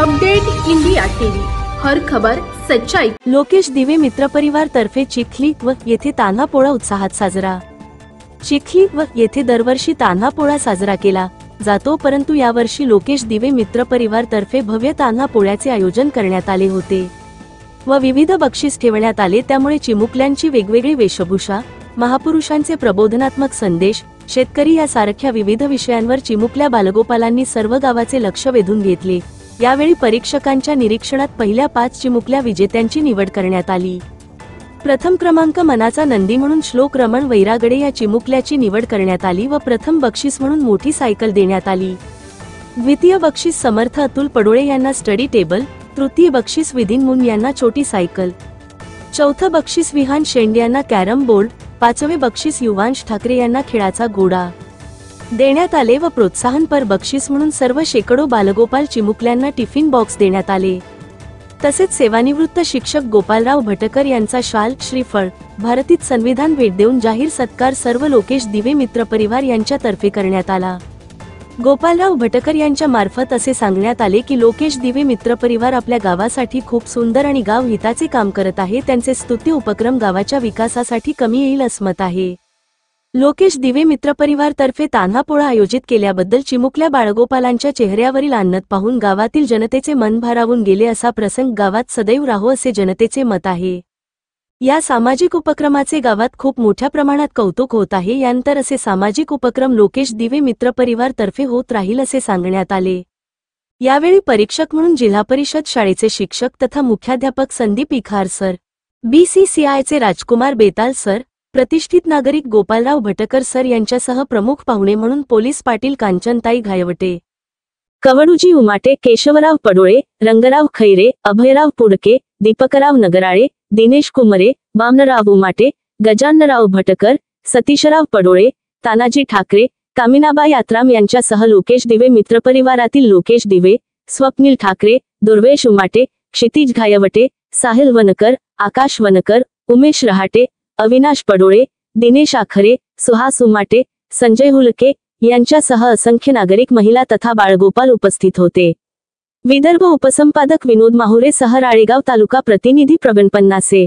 Update India TV, हर खबर सच्चाई। लोकेश दिवे मित्र परिवार तर्फे चिखली व येथे तान्हा पोळा उत्साहात साजरा। चिखली व येथे दरवर्षी तान्हा पोळा साजरा केला जातो, परंतु यावर्षी लोकेश दिवे मित्र परिवार तर्फे भव्य तान्हा पोळ्याचे आयोजन करण्यात आले होते व विविध बक्षीस ठेवण्यात आले। त्यामुळे चिमुकल्यांची वेगवेगळी वेशभूषा, महापुरुषांचे प्रबोधनात्मक संदेश, शेतकरी यासारख्या विविध विषयांवर चिमुकल्या बालगोपालांनी सर्व गावाचे लक्ष वेधून घेतले। यावेळी परीक्षकांच्या निरीक्षणात पहिल्या 5 चिमुकल्या विजेत्यांची निवड करण्यात आली। प्रथम क्रमांक मनाचा नंदी म्हणून श्लोक रमण वैरागडे या चिमुकल्याची निवड करण्यात आली व प्रथम बक्षीस म्हणून मोठी सायकल देण्यात आली। द्वितीय बक्षीस समर्थ अतुल पडोळे यांना स्टडी टेबल, तृतीय बक्षीस विधिन मुन यांना छोटी सायकल, चौथं बक्षीस विहान शेंडे यांना कॅरम बोर्ड, पाचवे बक्षीस युवांश ठाकरे यांना खेळाचा घोडा देण्यात आले व प्रोत्साहनपर बक्षीस म्हणून सर्व शेकडो बालगोपाल चिमुकल्यांना टिफिन बॉक्स देण्यात आले। तसेच सेवानिवृत्त शिक्षक गोपालराव भटकर यांचा शाल, श्रीफळ, भारतीत संविधान भेट देऊन जाहीर सत्कार सर्व लोकेश दिवे मित्र परिवार यांच्यातर्फे करण्यात आला। गोपालराव भटकर यांच्या मार्फत असे सांगण्यात आले की लोकेश दिवे मित्र परिवार आपल्या गावासाठी खूप सुंदर आणि गाव हिताचे काम करत आहे। त्यांचे स्तुत्य उपक्रम गावाच्या विकासासाठी कमी येईल असं मत आहे। लोकेश दिवे मित्र परिवार तर्फे तान्हा पोळा आयोजित केल्याबद्दल चिमुकल्या बाळगोपालांच्या चेहऱ्यावरील आनंद पाहून गावातील जनतेचे मन भारावून गेले। असा प्रसंग गावात सदैव राहो असे जनतेचे मत आहे। या सामाजिक उपक्रमाचे गावात खूप मोठ्या प्रमाणात कौतुक होत आहे। यानंतर असे सामाजिक उपक्रम लोकेश दिवे मित्र परिवार तर्फे होत राहील असे सांगण्यात आले। यावेळी परीक्षक म्हणून जिल्हा परिषद शाळेचे शिक्षक तथा मुख्याध्यापक संदीप इखार सर, BCCIचे राजकुमार बेताल सर, प्रतिष्ठित नागरिक गोपालराव भटकर सर यांच्यासह प्रमुख पाहुणे म्हणून पोलीस पाटील कांचनताई घायवटे, कवडूजी उमाटे, केशवराव पडोळे, रंगराव खैरे, अभयराव पुडके, दीपकराव नगराळे, दिनेश कुमरे, वामनराव उमाटे, गजाननराव भटकर, सतीशराव पडोळे, तानाजी ठाकरे, कामिनाबाई यात्राम यांच्यासह लोकेश दिवे मित्र परिवारातील लोकेश दिवे, स्वप्नील ठाकरे, दुर्वेश उमाटे, क्षितिज घायवटे, साहिल वनकर, आकाश वनकर, उमेश रहाटे, अविनाश पडोळे, दिनेश आखरे, सुहास उमाटे, संजय हुलके यांच्यासह असंख्य नागरिक, महिला तथा बाळगोपाल उपस्थित होते। विदर्भ उपसंपादक विनोद माहुरे सह राळेगाव तालुका प्रतिनिधी प्रवीण पन्नासे।